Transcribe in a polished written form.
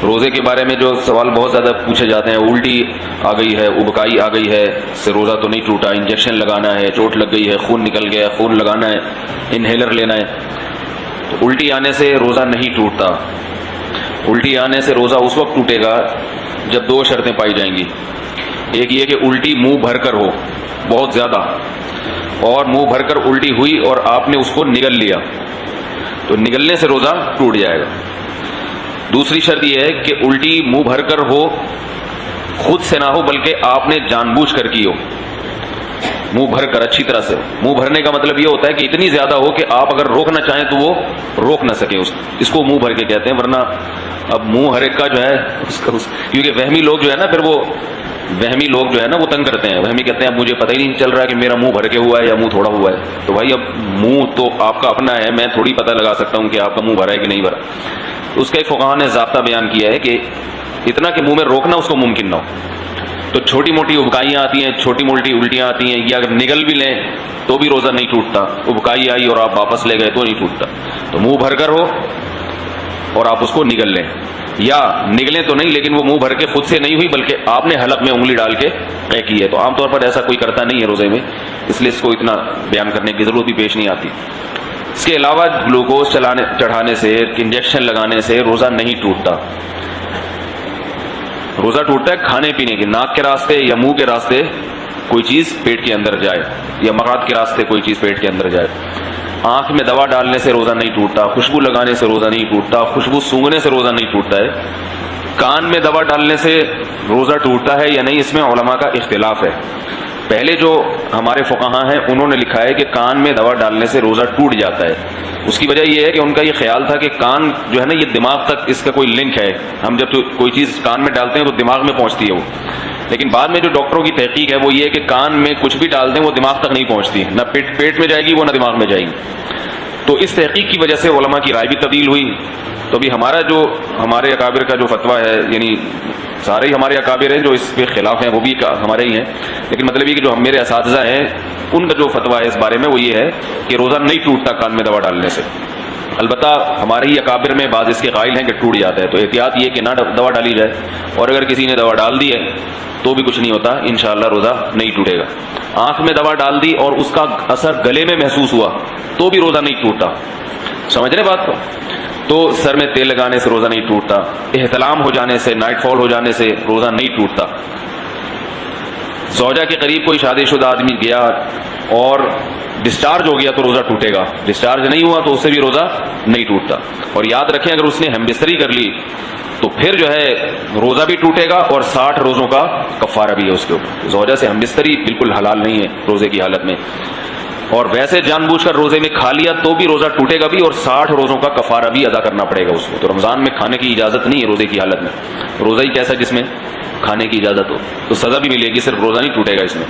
روزے کے بارے میں جو سوال بہت زیادہ پوچھے جاتے ہیں، الٹی آ گئی ہے، ابکائی آ گئی ہے، اس سے روزہ تو نہیں ٹوٹا، انجیکشن لگانا ہے، چوٹ لگ گئی ہے، خون نکل گیا، خون لگانا ہے، انہیلر لینا ہے. تو الٹی آنے سے روزہ نہیں ٹوٹتا. الٹی آنے سے روزہ اس وقت ٹوٹے گا جب دو شرطیں پائی جائیں گی. ایک یہ کہ الٹی منہ بھر کر ہو بہت زیادہ، اور منہ بھر کر الٹی ہوئی اور آپ نے اس کو نگل لیا، تو نگلنے سے روزہ ٹوٹ جائے گا. دوسری شرط یہ ہے کہ الٹی منہ بھر کر ہو، خود سے نہ ہو بلکہ آپ نے جان بوجھ کر کی ہو، منہ بھر کر اچھی طرح سے. منہ بھرنے کا مطلب یہ ہوتا ہے کہ اتنی زیادہ ہو کہ آپ اگر روکنا چاہیں تو وہ روک نہ سکیں. اس کو منہ بھر کے کہتے ہیں. ورنہ اب منہ ہر ایک کا جو ہے کیونکہ وہمی لوگ جو ہے نا، پھر وہ وہمی لوگ جو ہے نا وہ تنگ کرتے ہیں. وہمی کہتے ہیں اب مجھے پتہ ہی نہیں چل رہا کہ میرا منہ بھر کے ہوا ہے یا منہ تھوڑا ہوا ہے. تو بھائی اب منہ تو آپ کا اپنا ہے، میں تھوڑی پتہ لگا سکتا ہوں کہ آپ کا منہ بھرا ہے کہ نہیں بھرا. اس کا ایک فقہاء نے ضابطہ بیان کیا ہے کہ اتنا کہ منہ میں روکنا اس کو ممکن نہ ہو. تو چھوٹی موٹی ابکائیاں آتی ہیں، چھوٹی موٹی الٹیاں آتی ہیں، یا اگر نگل بھی لیں تو بھی روزہ نہیں ٹوٹتا. ابکائی آئی اور آپ واپس لے گئے تو نہیں ٹوٹتا. تو منہ بھر کر ہو اور آپ اس کو نگل لیں، یا نگلیں تو نہیں لیکن وہ منہ بھر کے خود سے نہیں ہوئی بلکہ آپ نے حلق میں انگلی ڈال کے طے کی ہے. تو عام طور پر ایسا کوئی کرتا نہیں ہے روزے میں، اس لیے اس کو اتنا بیان کرنے کی ضرورت بھی پیش نہیں آتی. اس کے علاوہ گلوکوز چڑھانے سے، انجیکشن لگانے سے روزہ نہیں ٹوٹتا. روزہ ٹوٹتا ہے کھانے پینے کے، ناک کے راستے یا منہ کے راستے کوئی چیز پیٹ کے اندر جائے، یا مغاد کے راستے کوئی چیز پیٹ کے اندر جائے. آنکھ میں دوا ڈالنے سے روزہ نہیں ٹوٹتا، خوشبو لگانے سے روزہ نہیں ٹوٹتا، خوشبو سونگھنے سے روزہ نہیں ٹوٹتا ہے. کان میں دوا ڈالنے سے روزہ ٹوٹتا ہے یا نہیں، اس میں علماء کا اختلاف ہے. پہلے جو ہمارے فقہاء ہیں انہوں نے لکھا ہے کہ کان میں دوا ڈالنے سے روزہ ٹوٹ جاتا ہے. اس کی وجہ یہ ہے کہ ان کا یہ خیال تھا کہ کان جو ہے نا یہ دماغ تک اس کا کوئی لنک ہے، ہم جب کوئی چیز کان میں ڈالتے ہیں تو دماغ میں پہنچتی ہے وہ. لیکن بعد میں جو ڈاکٹروں کی تحقیق ہے وہ یہ ہے کہ کان میں کچھ بھی ڈال دیں وہ دماغ تک نہیں پہنچتی، نہ پیٹ میں جائے گی وہ، نہ دماغ میں جائے گی. تو اس تحقیق کی وجہ سے علماء کی رائے بھی تبدیل ہوئی. تو ابھی ہمارے اکابر کا جو فتویٰ ہے، یعنی سارے ہی ہمارے اکابر ہیں جو اس کے خلاف ہیں وہ بھی ہمارے ہی ہیں، لیکن مطلب یہ کہ جو میرے اساتذہ ہیں ان کا جو فتویٰ ہے اس بارے میں وہ یہ ہے کہ روزہ نہیں ٹوٹتا کان میں دوا ڈالنے سے. البتہ ہمارے ہی اکابر میں بعض اس کے قائل ہیں کہ ٹوٹ جاتا ہے. تو احتیاط یہ کہ نہ دوا ڈالی جائے، اور اگر کسی نے دوا ڈال دی ہے تو بھی کچھ نہیں ہوتا، انشاءاللہ روزہ نہیں ٹوٹے گا. آنکھ میں دوا ڈال دی اور اس کا اثر گلے میں محسوس ہوا تو بھی روزہ نہیں ٹوٹتا. سمجھ رہے بات کو؟ تو سر میں تیل لگانے سے روزہ نہیں ٹوٹتا، احتلام ہو جانے سے، نائٹ فال ہو جانے سے روزہ نہیں ٹوٹتا. زوجہ کے قریب کوئی شادی شدہ آدمی گیا اور ڈسچارج ہو گیا تو روزہ ٹوٹے گا، ڈسچارج نہیں ہوا تو اس سے بھی روزہ نہیں ٹوٹتا. اور یاد رکھیں اگر اس نے ہم بستری کر لی تو پھر جو ہے روزہ بھی ٹوٹے گا اور 60 روزوں کا کفارہ بھی ہے اس کے اوپر. زوجہ سے ہم بستری بالکل حلال نہیں ہے روزے کی حالت میں، اور ویسے جان بوجھ کر روزے میں کھا لیا تو بھی روزہ ٹوٹے گا بھی، اور 60 روزوں کا کفارہ بھی ادا کرنا پڑے گا اس کو. تو رمضان میں کھانے کی اجازت نہیں ہے روزے کی حالت میں. روزہ ہی کیسا جس میں کھانے کی اجازت ہو، تو سزا بھی ملے گی، صرف روزہ نہیں ٹوٹے گا اس میں.